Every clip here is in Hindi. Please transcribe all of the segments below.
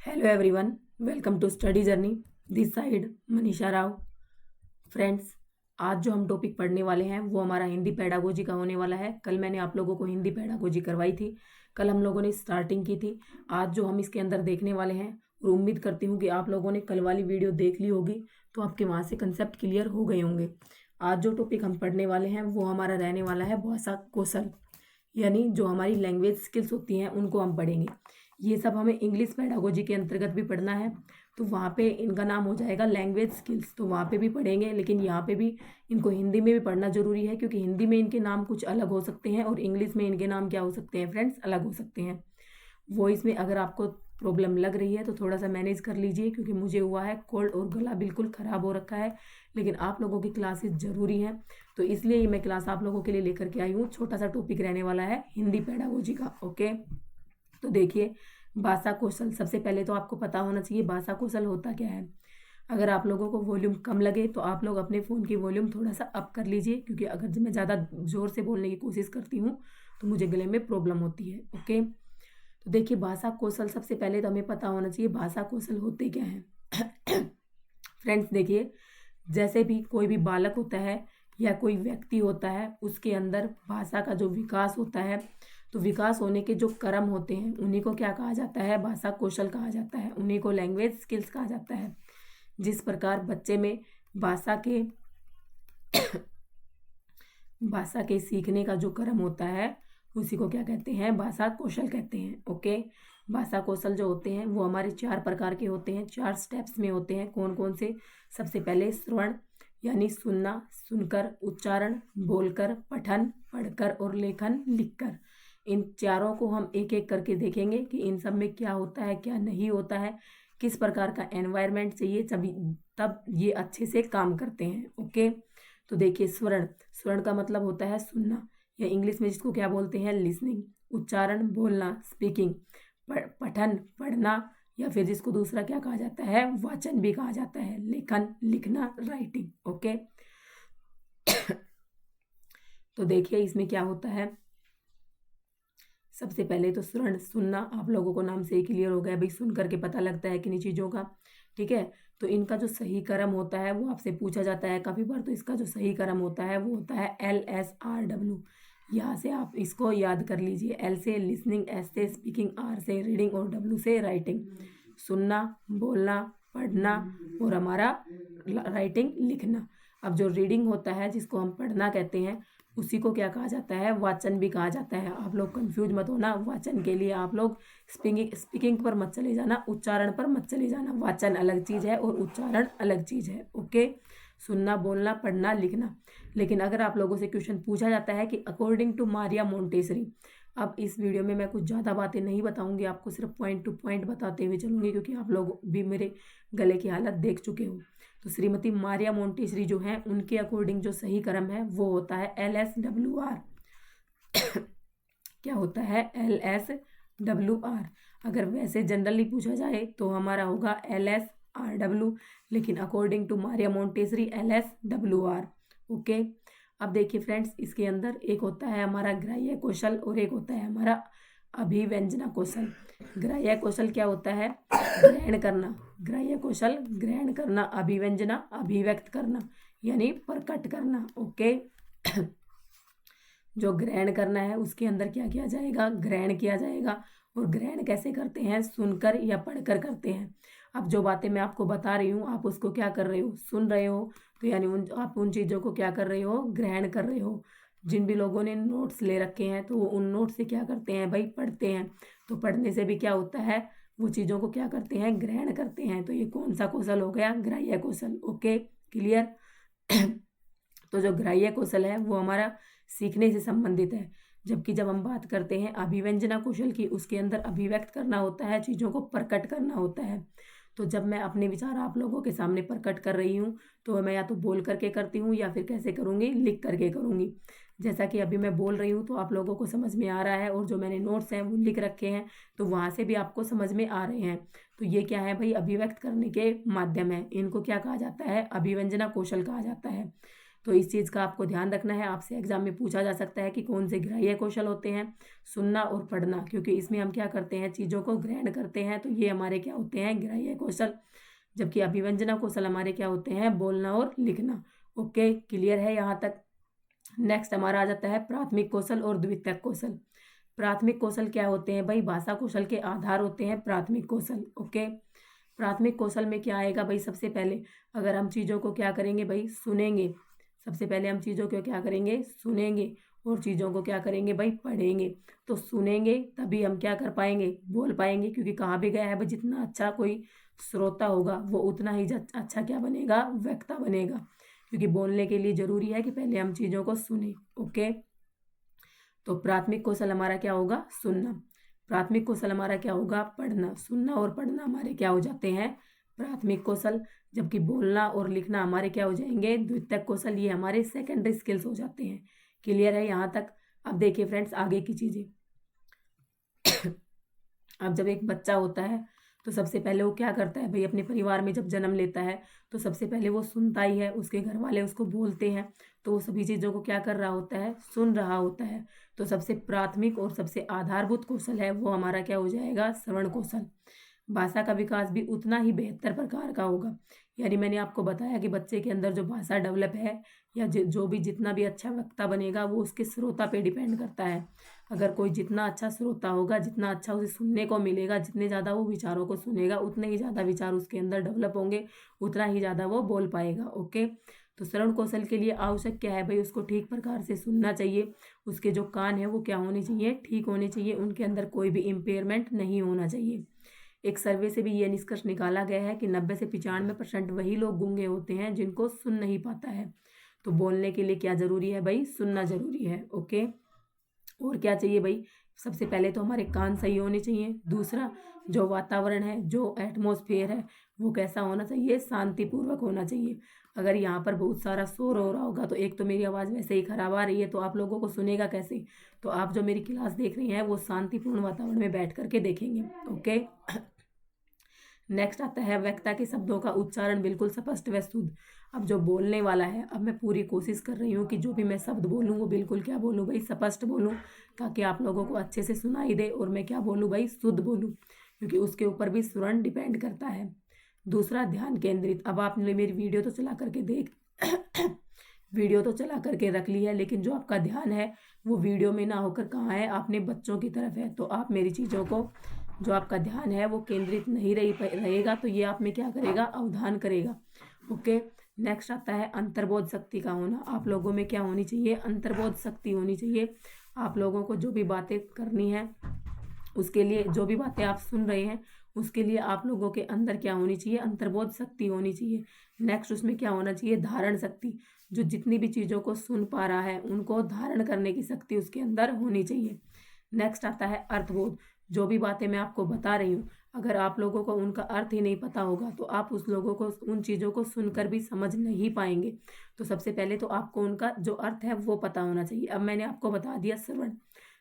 Hello everyone, welcome to study journey. This side Manisha Rao. Friends, आज जो हम टॉपिक पढ़ने वाले हैं वो हमारा हिंदी पेडागोजी का होने वाला है। कल मैंने आप लोगों को हिंदी पेडागोजी करवाई थी, कल हम लोगों ने स्टार्टिंग की थी। आज जो हम इसके अंदर देखने वाले हैं, और उम्मीद करती हूँ कि आप लोगों ने कल वाली वीडियो देख ली होगी तो आपके वहाँ से कंसेप्ट क्लियर हो गए होंगे। आज जो टॉपिक हम पढ़ने वाले हैं वो हमारा रहने वाला है भाषा कौशल, यानी जो हमारी लैंग्वेज स्किल्स होती हैं उनको हम पढ़ेंगे। ये सब हमें इंग्लिश पेडागोजी के अंतर्गत भी पढ़ना है, तो वहाँ पे इनका नाम हो जाएगा लैंग्वेज स्किल्स, तो वहाँ पे भी पढ़ेंगे। लेकिन यहाँ पे भी इनको हिंदी में भी पढ़ना जरूरी है, क्योंकि हिंदी में इनके नाम कुछ अलग हो सकते हैं और इंग्लिश में इनके नाम क्या हो सकते हैं फ्रेंड्स, अलग हो सकते हैं। वॉइस में अगर आपको प्रॉब्लम लग रही है तो थोड़ा सा मैनेज कर लीजिए, क्योंकि मुझे हुआ है कोल्ड और गला बिल्कुल ख़राब हो रखा है। लेकिन आप लोगों की क्लासेस ज़रूरी हैं, तो इसलिए ये मैं क्लास आप लोगों के लिए लेकर के आई हूँ। छोटा सा टॉपिक रहने वाला है हिंदी पेडागोजी का। ओके, तो देखिए, भाषा कौशल, सबसे पहले तो आपको पता होना चाहिए भाषा कौशल होता क्या है। अगर आप लोगों को वॉल्यूम कम लगे तो आप लोग अपने फ़ोन की वॉल्यूम थोड़ा सा अप कर लीजिए, क्योंकि अगर मैं ज़्यादा ज़ोर से बोलने की कोशिश करती हूँ तो मुझे गले में प्रॉब्लम होती है। ओके, तो देखिए, भाषा कौशल, सबसे पहले तो हमें पता होना चाहिए भाषा कौशल होते क्या हैं। फ्रेंड्स देखिए, जैसे भी कोई भी बालक होता है या कोई व्यक्ति होता है, उसके अंदर भाषा का जो विकास होता है, तो विकास होने के जो क्रम होते हैं उन्हीं को क्या कहा जाता है, भाषा कौशल कहा जाता है, उन्हीं को लैंग्वेज स्किल्स कहा जाता है। जिस प्रकार बच्चे में भाषा के सीखने का जो क्रम होता है उसी को क्या कहते हैं, भाषा कौशल कहते हैं। ओके, भाषा कौशल जो होते हैं वो हमारे 4 प्रकार के होते हैं, 4 स्टेप्स में होते हैं। कौन कौन से? सबसे पहले श्रवण, यानी सुनना, सुनकर, उच्चारण, बोलकर, पठन, पढ़कर और लेखन, लिखकर। इन चारों को हम एक एक करके देखेंगे कि इन सब में क्या होता है, क्या नहीं होता है, किस प्रकार का एनवायरनमेंट चाहिए, तब ये अच्छे से काम करते हैं। ओके, तो देखिए, स्वर्ण, स्वर्ण का मतलब होता है सुनना, या इंग्लिश में जिसको क्या बोलते हैं, लिसनिंग। उच्चारण, बोलना, स्पीकिंग। पठन, पढ़ना, या फिर जिसको दूसरा क्या कहा जाता है, वाचन भी कहा जाता है। लेखन, लिखना, राइटिंग। ओके, तो देखिए इसमें क्या होता है। सबसे पहले तो स्वर्ण, सुनना, आप लोगों को नाम से ही क्लियर हो गया भाई, सुन करके पता लगता है किन्हीं चीज़ों का। ठीक है, तो इनका जो सही क्रम होता है वो आपसे पूछा जाता है काफ़ी बार, तो इसका जो सही क्रम होता है वो होता है LSRW। यहाँ से आप इसको याद कर लीजिए, L से लिसनिंग, S से स्पीकिंग, R से रीडिंग और W से राइटिंग। सुनना, बोलना, पढ़ना और हमारा राइटिंग, लिखना। अब जो रीडिंग होता है, जिसको हम पढ़ना कहते हैं, उसी को क्या कहा जाता है, वाचन भी कहा जाता है। आप लोग कंफ्यूज मत होना, वाचन के लिए आप लोग स्पीकिंग पर मत चले जाना, उच्चारण पर मत चले जाना। वाचन अलग चीज़ है और उच्चारण अलग चीज़ है। ओके, सुनना, बोलना, पढ़ना, लिखना। लेकिन अगर आप लोगों से क्वेश्चन पूछा जाता है कि अकॉर्डिंग टू मारिया मोंटेसरी, अब इस वीडियो में मैं कुछ ज़्यादा बातें नहीं बताऊंगी, आपको सिर्फ पॉइंट टू पॉइंट बताते हुए चलूंगी, क्योंकि आप लोग भी मेरे गले की हालत देख चुके हो। तो श्रीमती मारिया मोंटेसरी जो हैं, उनके अकॉर्डिंग जो सही क्रम है वो होता है LSWR। क्या होता है, LSWR। अगर वैसे जनरली पूछा जाए तो हमारा होगा LSRW, लेकिन according to Maria Montessori LSWR। Okay, अब देखिए फ्रेंड्स, इसके अंदर एक होता है हमारा ग्राह्य कौशल और एक होता है हमारा अभिव्यंजना कौशल। ग्राह्य कौशल क्या होता है, ग्रहण करना। ग्राह्य कौशल ग्रहण करना, अभिव्यंजना अभिव्यक्त करना, यानी प्रकट करना। ओके, जो ग्रहण करना है उसके अंदर क्या किया जाएगा, ग्रहण किया जाएगा। और ग्रहण कैसे करते हैं, सुनकर या पढ़कर करते हैं। अब जो बातें मैं आपको बता रही हूँ, आप उसको क्या कर रहे हो, सुन रहे हो, तो यानी आप उन चीज़ों को क्या कर रहे हो, ग्रहण कर रहे हो। जिन भी लोगों ने नोट्स ले रखे हैं तो वो उन नोट्स से क्या करते हैं भाई, पढ़ते हैं। तो पढ़ने से भी क्या होता है, वो चीज़ों को क्या करते हैं, ग्रहण करते हैं। तो ये कौन सा कौशल हो गया, ग्राह्य कौशल। Okay, clear. तो जो ग्राह्य कौशल है वो हमारा सीखने से संबंधित है, जबकि जब हम बात करते हैं अभिव्यंजना कौशल की, उसके अंदर अभिव्यक्त करना होता है, चीज़ों को प्रकट करना होता है। तो जब मैं अपने विचार आप लोगों के सामने प्रकट कर रही हूँ, तो मैं या तो बोल करके करती हूँ या फिर कैसे करूँगी, लिख करके करूँगी। जैसा कि अभी मैं बोल रही हूँ तो आप लोगों को समझ में आ रहा है, और जो मैंने नोट्स हैं वो लिख रखे हैं तो वहाँ से भी आपको समझ में आ रहे हैं। तो ये क्या है भाई, अभिव्यक्त करने के माध्यम है। इनको क्या कहा जाता है, अभिव्यंजना कौशल कहा जाता है। तो इस चीज़ का आपको ध्यान रखना है। आपसे एग्जाम में पूछा जा सकता है कि कौन से ग्राह्य कौशल होते हैं, सुनना और पढ़ना, क्योंकि इसमें हम क्या करते हैं, चीज़ों को ग्रहण करते हैं, तो ये हमारे क्या होते हैं, ग्राह्य कौशल। जबकि अभिव्यंजना कौशल हमारे क्या होते हैं, बोलना और लिखना। ओके, क्लियर है यहाँ तक। नेक्स्ट हमारा आ जाता है प्राथमिक कौशल और द्वितीयक कौशल। प्राथमिक कौशल क्या होते हैं भाई, भाषा कौशल के आधार होते हैं प्राथमिक कौशल। ओके, प्राथमिक कौशल में क्या आएगा भाई, सबसे पहले अगर हम चीज़ों को क्या करेंगे भाई, सुनेंगे। सबसे पहले हम चीज़ों को क्या करेंगे, सुनेंगे, और चीज़ों को क्या करेंगे भाई, पढ़ेंगे। तो सुनेंगे तभी हम क्या कर पाएंगे, बोल पाएंगे, क्योंकि कहाँ भी गया है भाई, जितना अच्छा कोई श्रोता होगा वो उतना ही अच्छा क्या बनेगा, वक्ता बनेगा। क्योंकि बोलने के लिए जरूरी है कि पहले हम चीज़ों को सुने। ओके, तो प्राथमिक कौशल हमारा क्या होगा, सुनना। प्राथमिक कौशल हमारा क्या होगा, पढ़ना। सुनना और पढ़ना हमारे क्या हो जाते हैं, प्राथमिक कौशल। जबकि बोलना और लिखना हमारे क्या हो जाएंगे, द्वितीयक कौशल। ये हमारे सेकेंडरी स्किल्स हो जाते हैं। क्लियर है यहाँ तक। अब देखिए फ्रेंड्स, आगे की चीज़ें। अब जब एक बच्चा होता है तो सबसे पहले वो क्या करता है भाई, अपने परिवार में जब जन्म लेता है तो सबसे पहले वो सुनता ही है। उसके घर वाले उसको बोलते हैं तो वो सभी चीज़ों को क्या कर रहा होता है, सुन रहा होता है। तो सबसे प्राथमिक और सबसे आधारभूत कौशल है वो हमारा क्या हो जाएगा, श्रवण कौशल। भाषा का विकास भी उतना ही बेहतर प्रकार का होगा। यानी मैंने आपको बताया कि बच्चे के अंदर जो भाषा डेवलप है, या जो भी जितना भी अच्छा वक्ता बनेगा, वो उसके श्रोता पे डिपेंड करता है। अगर कोई जितना अच्छा श्रोता होगा, जितना अच्छा उसे सुनने को मिलेगा, जितने ज़्यादा वो विचारों को सुनेगा, उतने ही ज़्यादा विचार उसके अंदर डेवलप होंगे, उतना ही ज़्यादा वो बोल पाएगा। ओके, तो श्रवण कौशल के लिए आवश्यक क्या है भाई, उसको ठीक प्रकार से सुनना चाहिए। उसके जो कान है वो क्या होने चाहिए, ठीक होने चाहिए। उनके अंदर कोई भी इम्पेयरमेंट नहीं होना चाहिए। एक सर्वे से भी ये निष्कर्ष निकाला गया है कि 90 से 95% वही लोग गूंगे होते हैं जिनको सुन नहीं पाता है। तो बोलने के लिए क्या जरूरी है भाई, सुनना जरूरी है। ओके, और क्या चाहिए भाई, सबसे पहले तो हमारे कान सही होने चाहिए। दूसरा, जो वातावरण है, जो एटमॉस्फेयर है, वो कैसा होना चाहिए, शांतिपूर्वक होना चाहिए। अगर यहाँ पर बहुत सारा शोर हो रहा होगा तो एक तो मेरी आवाज़ वैसे ही खराब आ रही है, तो आप लोगों को सुनेगा कैसे। तो आप जो मेरी क्लास देख रही हैं वो शांतिपूर्ण वातावरण में बैठ करके देखेंगे। ओके, नेक्स्ट आता है वक्ता के शब्दों का उच्चारण बिल्कुल स्पष्ट व शुद्ध। अब जो बोलने वाला है, अब मैं पूरी कोशिश कर रही हूँ कि जो भी मैं शब्द बोलूँ वो बिल्कुल क्या बोलूँ भाई, स्पष्ट बोलूँ, ताकि आप लोगों को अच्छे से सुनाई दे। और मैं क्या बोलूँ भाई, शुद्ध बोलूँ, क्योंकि उसके ऊपर भी स्वरण डिपेंड करता है। दूसरा, ध्यान केंद्रित। अब आपने मेरी वीडियो तो चला करके वीडियो तो चला करके रख ली है, लेकिन जो आपका ध्यान है वो वीडियो में ना होकर कहाँ है, आपने बच्चों की तरफ है। तो आप मेरी चीज़ों को, जो आपका ध्यान है वो केंद्रित नहीं रहेगा, तो ये आप में क्या करेगा, अवधान करेगा। ओके, नेक्स्ट आता है अंतर्बोध शक्ति का होना। आप लोगों में क्या होनी चाहिए, अंतर्बोध शक्ति होनी चाहिए। आप लोगों को जो भी बातें करनी है, उसके लिए, जो भी बातें आप सुन रहे हैं उसके लिए आप लोगों के अंदर क्या होनी चाहिए, अंतर्बोध शक्ति होनी चाहिए। नेक्स्ट, उसमें क्या होना चाहिए, धारण शक्ति। जो जितनी भी चीज़ों को सुन पा रहा है उनको धारण करने की शक्ति उसके अंदर होनी चाहिए। नेक्स्ट आता है अर्थबोध। जो भी बातें मैं आपको बता रही हूँ, अगर आप लोगों को उनका अर्थ ही नहीं पता होगा तो आप उस लोगों को, उन चीज़ों को सुनकर भी समझ नहीं पाएंगे। तो सबसे पहले तो आपको उनका जो अर्थ है वो पता होना चाहिए। अब मैंने आपको बता दिया श्रवण,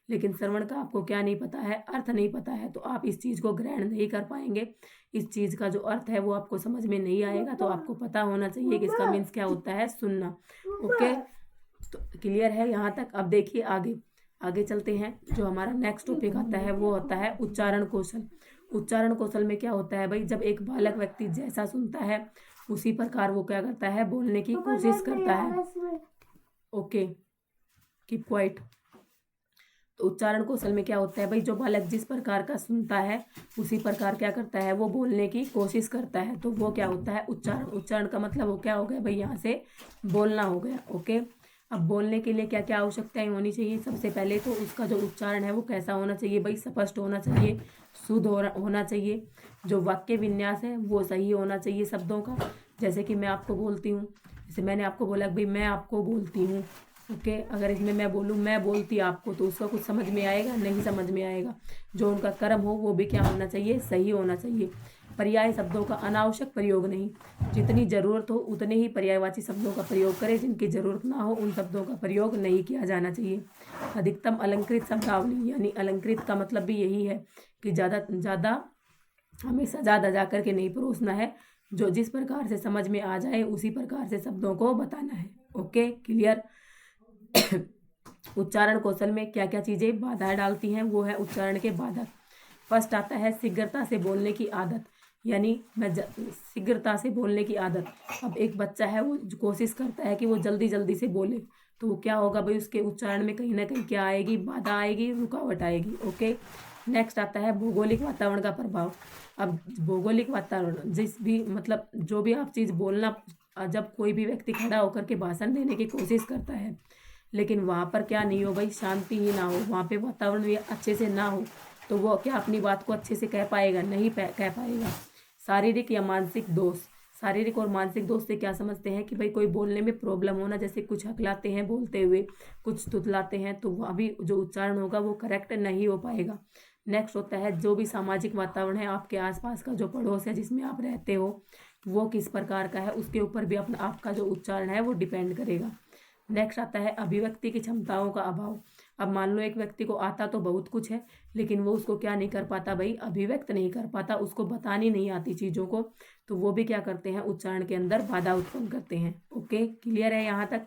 लेकिन श्रवण का आपको क्या नहीं पता है, अर्थ नहीं पता है, तो आप इस चीज़ को ग्रहण नहीं कर पाएंगे। इस चीज़ का जो अर्थ है वो आपको समझ में नहीं आएगा। तो आपको पता होना चाहिए कि इसका मीन्स क्या होता है, सुनना। ओके, तो क्लियर है यहाँ तक। अब देखिए आगे आगे चलते हैं। जो हमारा नेक्स्ट टॉपिक आता है वो होता है उच्चारण कौशल। उच्चारण कौशल में क्या होता है भाई, जब एक बालक व्यक्ति जैसा सुनता है उसी प्रकार वो क्या करता है, बोलने की कोशिश करता है। Okay, keep quiet. तो उच्चारण कौशल में क्या होता है भाई, जो बालक जिस प्रकार का सुनता है उसी प्रकार क्या करता है, वो बोलने की कोशिश करता है। तो वो क्या होता है, उच्चारण। उच्चारण का मतलब वो क्या हो गया भाई, यहाँ से बोलना हो गया। ओके, अब बोलने के लिए क्या क्या आवश्यकताएं होनी चाहिए। सबसे पहले तो उसका जो उच्चारण है वो कैसा होना चाहिए भाई, स्पष्ट होना चाहिए, शुद्ध होना चाहिए। जो वाक्य विन्यास है वो सही होना चाहिए शब्दों का। जैसे कि मैं आपको बोलती हूँ, जैसे मैंने आपको बोला भाई मैं आपको बोलती हूँ। ओके, अगर इसमें मैं बोलूँ मैं बोलती आपको, तो उसका कुछ समझ में आएगा, नहीं समझ में आएगा। जो उनका कर्म हो वो भी क्या होना चाहिए, सही होना चाहिए। पर्याय शब्दों का अनावश्यक प्रयोग नहीं। जितनी जरूरत हो उतने ही पर्यायवाची शब्दों का प्रयोग करें, जिनकी जरूरत ना हो उन शब्दों का प्रयोग नहीं किया जाना चाहिए। अधिकतम अलंकृत शब्दावली, यानी अलंकृत का मतलब भी यही है कि ज़्यादा ज़्यादा हमें सजा दजा करके नहीं परोसना है। जो जिस प्रकार से समझ में आ जाए उसी प्रकार से शब्दों को बताना है। Okay, clear. उच्चारण कौशल में क्या क्या चीजें बाधाएं डालती हैं, वो है उच्चारण के बाधक। फर्स्ट आता है शीघ्रता से बोलने की आदत, यानी शीघ्रता से बोलने की आदत। अब एक बच्चा है, वो कोशिश करता है कि वो जल्दी जल्दी से बोले, तो वो क्या होगा भाई, उसके उच्चारण में कहीं ना कहीं क्या आएगी, बाधा आएगी, रुकावट आएगी। ओके, नेक्स्ट आता है भौगोलिक वातावरण का प्रभाव। अब भौगोलिक वातावरण, जिस भी मतलब जो भी आप चीज़ बोलना, जब कोई भी व्यक्ति खड़ा होकर के भाषण देने की कोशिश करता है, लेकिन वहाँ पर क्या नहीं हो भाई, शांति ही ना हो, वहाँ पे वातावरण भी अच्छे से ना हो, तो वो क्या अपनी बात को अच्छे से कह पाएगा, नहीं कह पाएगा। शारीरिक या मानसिक दोष। शारीरिक और मानसिक दोष से क्या समझते हैं कि भाई कोई बोलने में प्रॉब्लम होना, जैसे कुछ हकलाते हैं बोलते हुए, कुछ तुतलाते हैं, तो वह भी जो उच्चारण होगा वो करेक्ट नहीं हो पाएगा। नेक्स्ट होता है जो भी सामाजिक वातावरण है, आपके आसपास का जो पड़ोस है जिसमें आप रहते हो, वो किस प्रकार का है, उसके ऊपर भी अपना आपका जो उच्चारण है वो डिपेंड करेगा। नेक्स्ट आता है अभिव्यक्ति की क्षमताओं का अभाव। अब मान लो एक व्यक्ति को आता तो बहुत कुछ है, लेकिन वो उसको क्या नहीं कर पाता भाई, अभिव्यक्त नहीं कर पाता, उसको बतानी नहीं आती चीज़ों को, तो वो भी क्या करते हैं, उच्चारण के अंदर बाधा उत्पन्न करते हैं। ओके, क्लियर है यहाँ तक।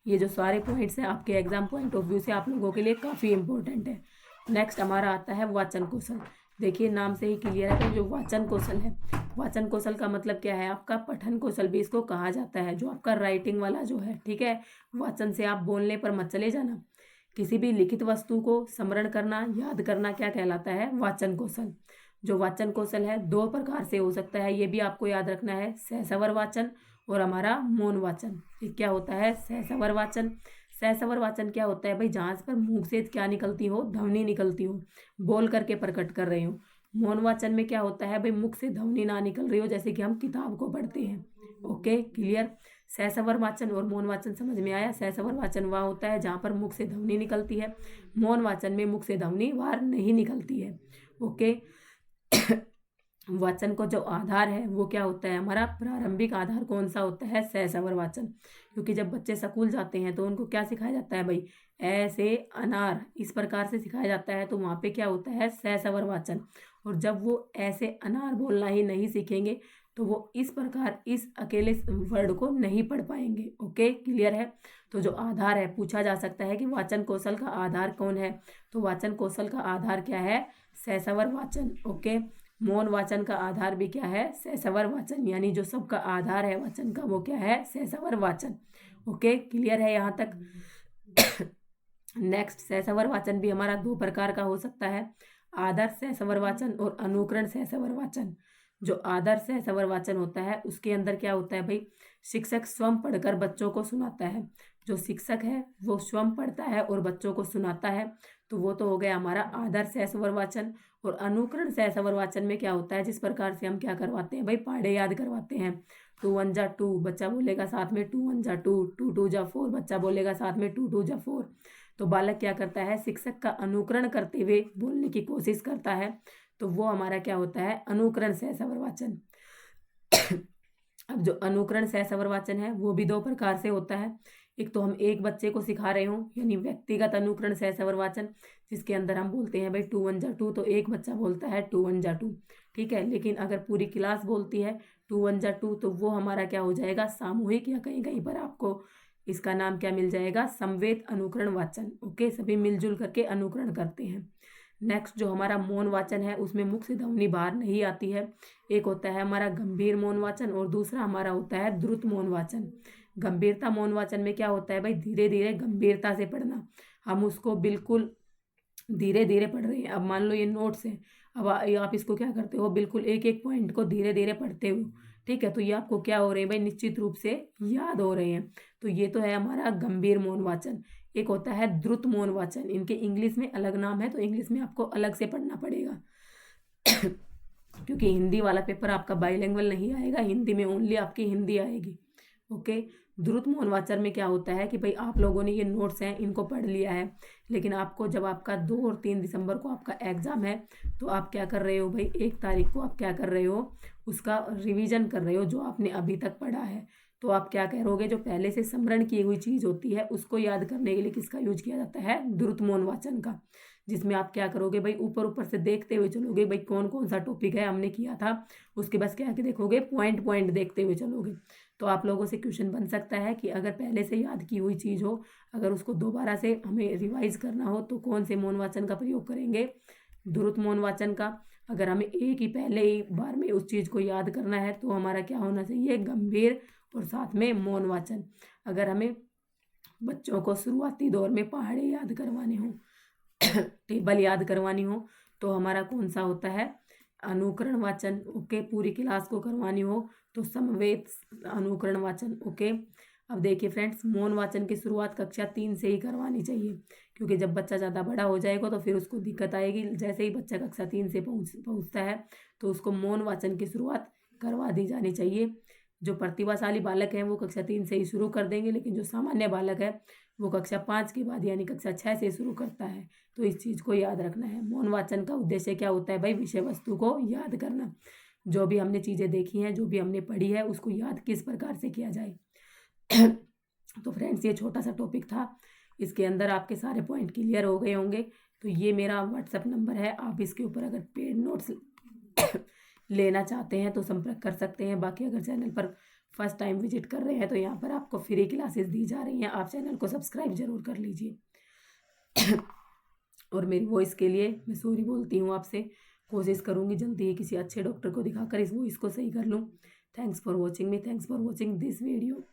ये जो सारे पॉइंट्स हैं आपके एग्जाम पॉइंट ऑफ व्यू से आप लोगों के लिए काफ़ी इंपॉर्टेंट है। नेक्स्ट हमारा आता है वाचन कौशल। देखिए नाम से ही क्लियर है कि जो वाचन कौशल है, वाचन कौशल का मतलब क्या है, आपका पठन कौशल भी इसको कहा जाता है, जो आपका राइटिंग वाला जो है, ठीक है। वाचन से आप बोलने पर मत चले जाना। किसी भी लिखित वस्तु को स्मरण करना, याद करना क्या कहलाता है, वाचन कौशल। जो वाचन कौशल है दो प्रकार से हो सकता है, ये भी आपको याद रखना है, सहसवर वाचन और हमारा मौन वाचन। ये क्या होता है, सहसवर वाचन। सहसवर वाचन क्या होता है भाई, जहाँ पर मुंह से क्या निकलती हो, ध्वनि निकलती हो, बोल करके प्रकट कर रहे हो। मौन वाचन में क्या होता है भाई, मुख से ध्वनि ना निकल रही हो, जैसे कि हम किताब को पढ़ते हैं। Okay, clear. सहसवर वाचन और मौन वाचन समझ में आया। सहसवर वाचन वह होता है जहाँ पर मुख से ध्वनि निकलती है, मौन वाचन में मुख से ध्वनि बाहर नहीं निकलती है। ओके। वाचन को जो आधार है वो क्या होता है, हमारा प्रारंभिक आधार कौन सा होता है, सहसवर वाचन। क्योंकि जब बच्चे स्कूल जाते हैं तो उनको क्या सिखाया जाता है भाई, ऐसे अनार, इस प्रकार से सिखाया जाता है, तो वहाँ पे क्या होता है, सहसवर वाचन। और जब वो ऐसे अनार बोलना ही नहीं सीखेंगे तो वो इस प्रकार इस अकेले वर्ड को नहीं पढ़ पाएंगे। ओके, क्लियर है। तो जो आधार है, पूछा जा सकता है कि वाचन कौशल का आधार कौन है, तो वाचन कौशल का आधार क्या है, सहसवर वाचन। ओके, मौन वाचन का आधार भी क्या है, सहसवर वाचन, यानी जो सबका आधार है वाचन का वो क्या है, सहसवर वाचन। ओके, क्लियर है यहाँ तक। नेक्स्ट, सहसवर वाचन भी हमारा दो प्रकार का हो सकता है, आदर्श सहसवर वाचन और अनुकरण सहसवर वाचन। जो आदर्श सहसवर वाचन होता है उसके अंदर क्या होता है भाई, शिक्षक स्वयं पढ़कर बच्चों को सुनाता है। जो शिक्षक है वो स्वयं पढ़ता है और बच्चों को सुनाता है, तो वो तो हो गया हमारा आदर्श सहसवर वाचन। और अनुकरण सहसवर वाचन में क्या होता है, जिस प्रकार से हम क्या करवाते हैं भाई, पहाड़े याद करवाते हैं। 2 1 जा 2, बच्चा बोलेगा साथ में 2 1 जा 2, 2 2 जा 4, बच्चा बोलेगा साथ में 2 2 जा 4। तो बालक क्या करता है, शिक्षक का अनुकरण करते हुए बोलने की कोशिश करता है, तो वो हमारा क्या होता है, अनुकरण सहसवर वाचन। अब जो अनुकरण सहसवर वाचन है वो भी दो प्रकार से होता है। एक तो हम एक बच्चे को सिखा रहे हो, यानी व्यक्तिगत अनुकरण सहसवर वाचन, जिसके अंदर हम बोलते हैं भाई 2 1 जा 2, तो एक बच्चा बोलता है 2 1 जा 2, ठीक है। लेकिन अगर पूरी क्लास बोलती है 2 1 जा 2, तो वो हमारा क्या हो जाएगा, सामूहिक, या कहीं कहीं पर आपको इसका नाम क्या मिल जाएगा, समवेत अनुकरण वाचन। ओके, सभी मिलजुल करके अनुकरण करते हैं। नेक्स्ट जो हमारा मौन वाचन है उसमें मुख से ध्वनि बाहर नहीं आती है। एक होता है हमारा गंभीर मौन वाचन और दूसरा हमारा होता है द्रुत मौन वाचन। गंभीरता मौन वाचन में क्या होता है भाई, धीरे धीरे गंभीरता से पढ़ना, हम उसको बिल्कुल धीरे धीरे पढ़ रहे हैं। अब मान लो ये नोट्स है, अब आप इसको क्या करते हो, बिल्कुल एक एक पॉइंट को धीरे धीरे पढ़ते हो, ठीक है। तो ये आपको क्या हो रहे हैं भाई, निश्चित रूप से याद हो रहे हैं। तो ये तो है हमारा गंभीर मौन वाचन। एक होता है द्रुत मौन वाचन, इनके इंग्लिश में अलग नाम है, तो इंग्लिश में आपको अलग से पढ़ना पड़ेगा। क्योंकि हिंदी वाला पेपर आपका बाइलिंगुअल नहीं आएगा, हिंदी में ओनली आपकी हिंदी आएगी। ओके, द्रुत मौन वाचन में क्या होता है कि भाई आप लोगों ने ये नोट्स हैं इनको पढ़ लिया है, लेकिन आपको जब आपका 2 और 3 दिसंबर को आपका एग्जाम है, तो आप क्या कर रहे हो भाई, 1 तारीख को आप क्या कर रहे हो, उसका रिवीजन कर रहे हो जो आपने अभी तक पढ़ा है। तो आप क्या करोगे, जो पहले से स्मरण की हुई चीज़ होती है उसको याद करने के लिए किसका यूज किया जाता है, द्रुत मौन वाचन का। जिसमें आप क्या करोगे भाई, ऊपर ऊपर से देखते हुए चलोगे भाई कौन कौन सा टॉपिक है हमने किया था, उसके बस क्या कि देखोगे, पॉइंट पॉइंट देखते हुए चलोगे। तो आप लोगों से क्वेश्चन बन सकता है कि अगर पहले से याद की हुई चीज़ हो, अगर उसको दोबारा से हमें रिवाइज करना हो तो कौन से मौनवाचन का प्रयोग करेंगे, द्रुत मौनवाचन का। अगर हमें एक ही पहले ही बार में उस चीज़ को याद करना है तो हमारा क्या होना चाहिए, गंभीर और साथ में मौनवाचन। अगर हमें बच्चों को शुरुआती दौर में पहाड़े याद करवाने हों, टेबल याद करवानी हो, तो हमारा कौन सा होता है, अनुकरण वाचन। ओके, पूरी क्लास को करवानी हो तो समवेत अनुकरण वाचन। ओके, अब देखिए फ्रेंड्स, मौन वाचन की शुरुआत कक्षा 3 से ही करवानी चाहिए, क्योंकि जब बच्चा ज़्यादा बड़ा हो जाएगा तो फिर उसको दिक्कत आएगी। जैसे ही बच्चा कक्षा 3 से पहुँचता है तो उसको मौन वाचन की शुरुआत करवा दी जानी चाहिए। जो प्रतिभाशाली बालक हैं वो कक्षा 3 से ही शुरू कर देंगे, लेकिन जो सामान्य बालक है वो कक्षा 5 के बाद यानी कक्षा 6 से शुरू करता है। तो इस चीज़ को याद रखना है। मौन वाचन का उद्देश्य क्या होता है भाई, विषय वस्तु को याद करना। जो भी हमने चीज़ें देखी हैं, जो भी हमने पढ़ी है, उसको याद किस प्रकार से किया जाए। तो फ्रेंड्स, ये छोटा सा टॉपिक था, इसके अंदर आपके सारे पॉइंट क्लियर हो गए होंगे। तो ये मेरा व्हाट्सएप नंबर है, आप इसके ऊपर अगर पेड नोट्स लेना चाहते हैं तो संपर्क कर सकते हैं। बाकी अगर चैनल पर फर्स्ट टाइम विजिट कर रहे हैं तो यहाँ पर आपको फ्री क्लासेस दी जा रही हैं, आप चैनल को सब्सक्राइब जरूर कर लीजिए। और मेरी वॉइस के लिए मैं सॉरी बोलती हूँ आपसे। कोशिश करूँगी जल्दी ही किसी अच्छे डॉक्टर को दिखाकर इस वॉइस को सही कर लूँ। Thanks for watching me, thanks for watching this video.